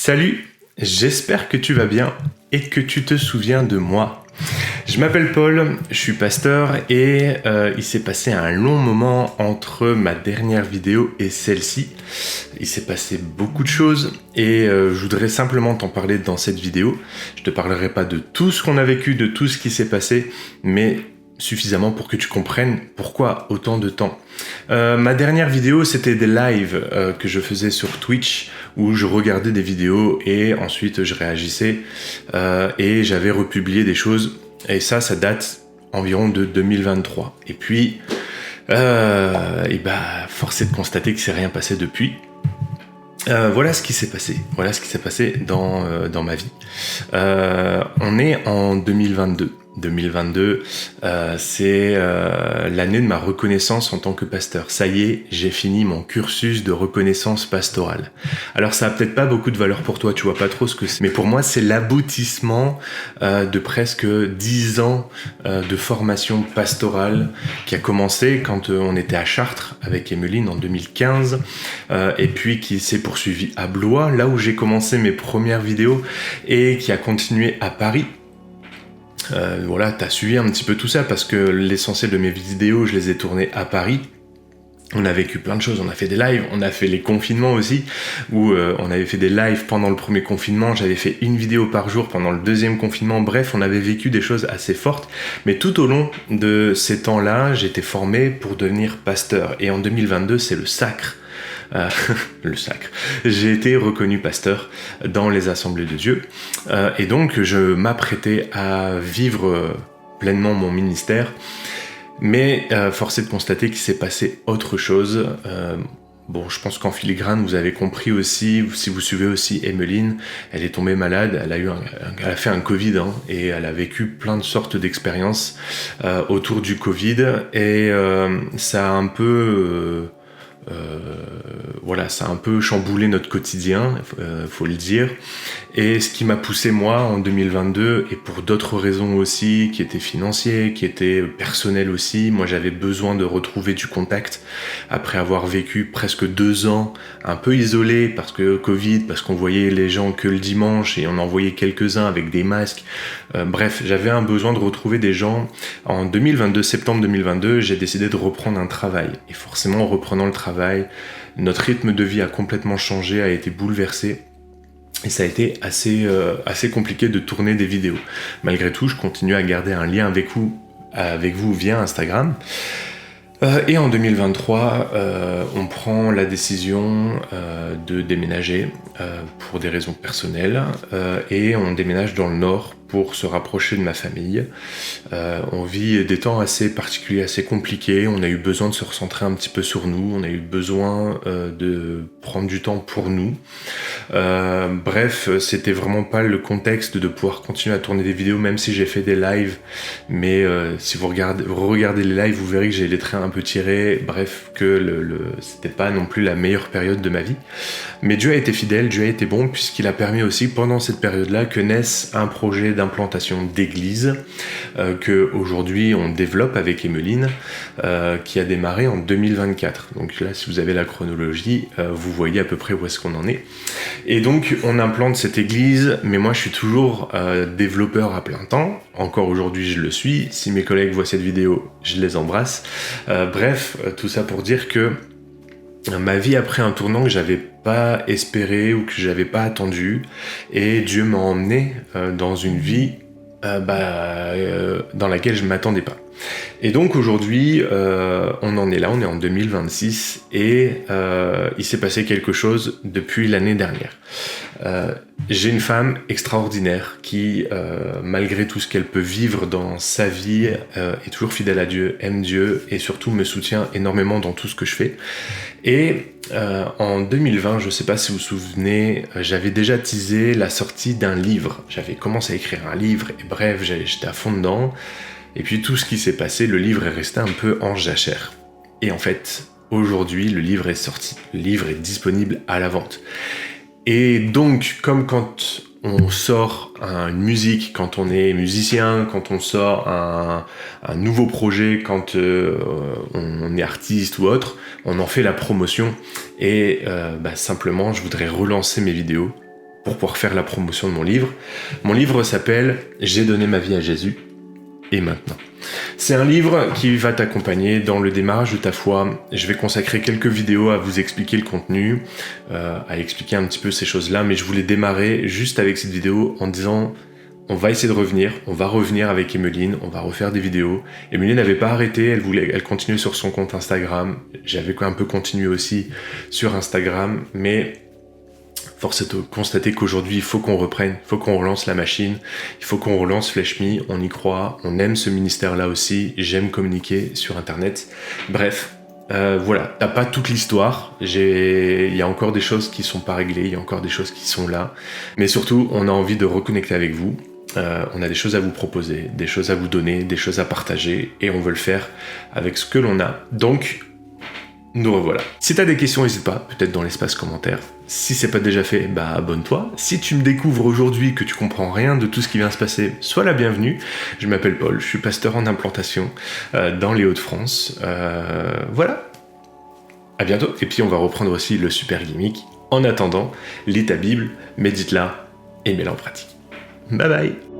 Salut, j'espère que tu vas bien et que tu te souviens de moi. Je m'appelle Paul, je suis pasteur et il s'est passé un long moment entre ma dernière vidéo et celle-ci. Il s'est passé beaucoup de choses et je voudrais simplement t'en parler dans cette vidéo. Je te parlerai pas de tout ce qu'on a vécu, de tout ce qui s'est passé, mais suffisamment pour que tu comprennes pourquoi autant de temps. Ma dernière vidéo, c'était des lives que je faisais sur Twitch où je regardais des vidéos et ensuite je réagissais et j'avais republié des choses et ça date environ de 2023. Et puis, force est de constater que c'est rien passé depuis. Voilà ce qui s'est passé. Voilà ce qui s'est passé dans ma vie. On est en 2022. 2022, c'est l'année de ma reconnaissance en tant que pasteur. Ça y est, j'ai fini mon cursus de reconnaissance pastorale. Alors ça a peut-être pas beaucoup de valeur pour toi, tu vois pas trop ce que c'est. Mais pour moi, c'est l'aboutissement de presque 10 ans de formation pastorale qui a commencé quand on était à Chartres avec Emeline en 2015 et puis qui s'est poursuivi à Blois, là où j'ai commencé mes premières vidéos et qui a continué à Paris. Voilà, t'as suivi un petit peu tout ça parce que l'essentiel de mes vidéos, je les ai tournées à Paris. On a vécu plein de choses, on a fait des lives, on a fait les confinements aussi, où on avait fait des lives pendant le premier confinement, j'avais fait une vidéo par jour pendant le deuxième confinement, bref, on avait vécu des choses assez fortes, mais tout au long de ces temps-là, j'étais formé pour devenir pasteur, et en 2022, c'est le sacre. Le sacre. J'ai été reconnu pasteur dans les assemblées de Dieu et donc je m'apprêtais à vivre pleinement mon ministère, mais force est de constater qu'il s'est passé autre chose. Bon, je pense qu'en filigrane, vous avez compris aussi, si vous suivez aussi Emeline, elle est tombée malade, elle a fait un Covid et elle a vécu plein de sortes d'expériences autour du Covid et ça a un peu... ça a un peu chamboulé notre quotidien, faut le dire. Et ce qui m'a poussé moi en 2022, et pour d'autres raisons aussi, qui étaient financiers, qui étaient personnels aussi, moi j'avais besoin de retrouver du contact après avoir vécu presque 2 ans un peu isolé parce que Covid, parce qu'on voyait les gens que le dimanche et on en voyait quelques-uns avec des masques. Bref, j'avais un besoin de retrouver des gens. En 2022, septembre 2022, j'ai décidé de reprendre un travail. Et forcément, en reprenant le travail, notre rythme de vie a complètement changé, a été bouleversé. Et ça a été assez compliqué de tourner des vidéos. Malgré tout, je continue à garder un lien avec vous via Instagram. Et en 2023, on prend la décision de déménager pour des raisons personnelles et on déménage dans le Nord pour se rapprocher de ma famille. On vit des temps assez particuliers, assez compliqués. On a eu besoin de se recentrer un petit peu sur nous. On a eu besoin de prendre du temps pour nous. Bref, c'était vraiment pas le contexte de pouvoir continuer à tourner des vidéos, même si j'ai fait des lives. Mais si vous regardez les lives, vous verrez que j'ai les traits un peu tirés. Bref, que c'était pas non plus la meilleure période de ma vie. Mais Dieu a été fidèle, Dieu a été bon, puisqu'il a permis aussi pendant cette période-là que naisse un projet d'implantation d'église que aujourd'hui on développe avec Emeline, qui a démarré en 2024. Donc là, si vous avez la chronologie, vous voyez à peu près où est-ce qu'on en est. Et donc on implante cette église, mais moi je suis toujours développeur à plein temps. Encore aujourd'hui je le suis. Si mes collègues voient cette vidéo, je les embrasse. Bref, tout ça pour dire que ma vie a pris un tournant que j'avais pas espéré ou que j'avais pas attendu, et Dieu m'a emmené dans une vie dans laquelle je m'attendais pas. Et donc aujourd'hui, on en est là, on est en 2026 et il s'est passé quelque chose depuis l'année dernière. J'ai une femme extraordinaire qui, malgré tout ce qu'elle peut vivre dans sa vie, est toujours fidèle à Dieu, aime Dieu et surtout me soutient énormément dans tout ce que je fais. Et en 2020, je sais pas si vous vous souvenez, j'avais déjà teasé la sortie d'un livre. J'avais commencé à écrire un livre et bref, j'étais à fond dedans. Et puis tout ce qui s'est passé, le livre est resté un peu en jachère. Et en fait, aujourd'hui, le livre est sorti. Le livre est disponible à la vente. Et donc, comme quand on sort une musique, quand on est musicien, quand on sort un nouveau projet, quand on est artiste ou autre, on en fait la promotion. Et simplement, je voudrais relancer mes vidéos pour pouvoir faire la promotion de mon livre. Mon livre s'appelle « J'ai donné ma vie à Jésus, et maintenant ». C'est un livre qui va t'accompagner dans le démarrage de ta foi. Je vais consacrer quelques vidéos à vous expliquer le contenu, à expliquer un petit peu ces choses-là, mais je voulais démarrer juste avec cette vidéo en disant on va essayer de revenir, on va revenir avec Emeline, on va refaire des vidéos. Emeline n'avait pas arrêté, elle continuait sur son compte Instagram, j'avais un peu continué aussi sur Instagram, mais force est de constater qu'aujourd'hui, il faut qu'on reprenne, il faut qu'on relance la machine, il faut qu'on relance FleshMe, on y croit, on aime ce ministère-là aussi, j'aime communiquer sur Internet. Bref, voilà, t'as pas toute l'histoire, il y a encore des choses qui sont pas réglées, il y a encore des choses qui sont là, mais surtout, on a envie de reconnecter avec vous. On a des choses à vous proposer, des choses à vous donner, des choses à partager, et on veut le faire avec ce que l'on a. Donc, nous revoilà. Si t'as des questions, n'hésite pas, peut-être dans l'espace commentaire. Si c'est pas déjà fait, bah abonne-toi. Si tu me découvres aujourd'hui que tu comprends rien de tout ce qui vient se passer, sois la bienvenue. Je m'appelle Paul, je suis pasteur en implantation dans les Hauts-de-France. Voilà. À bientôt. Et puis on va reprendre aussi le super gimmick. En attendant, lis ta Bible, médite-la et mets-la en pratique. Bye bye.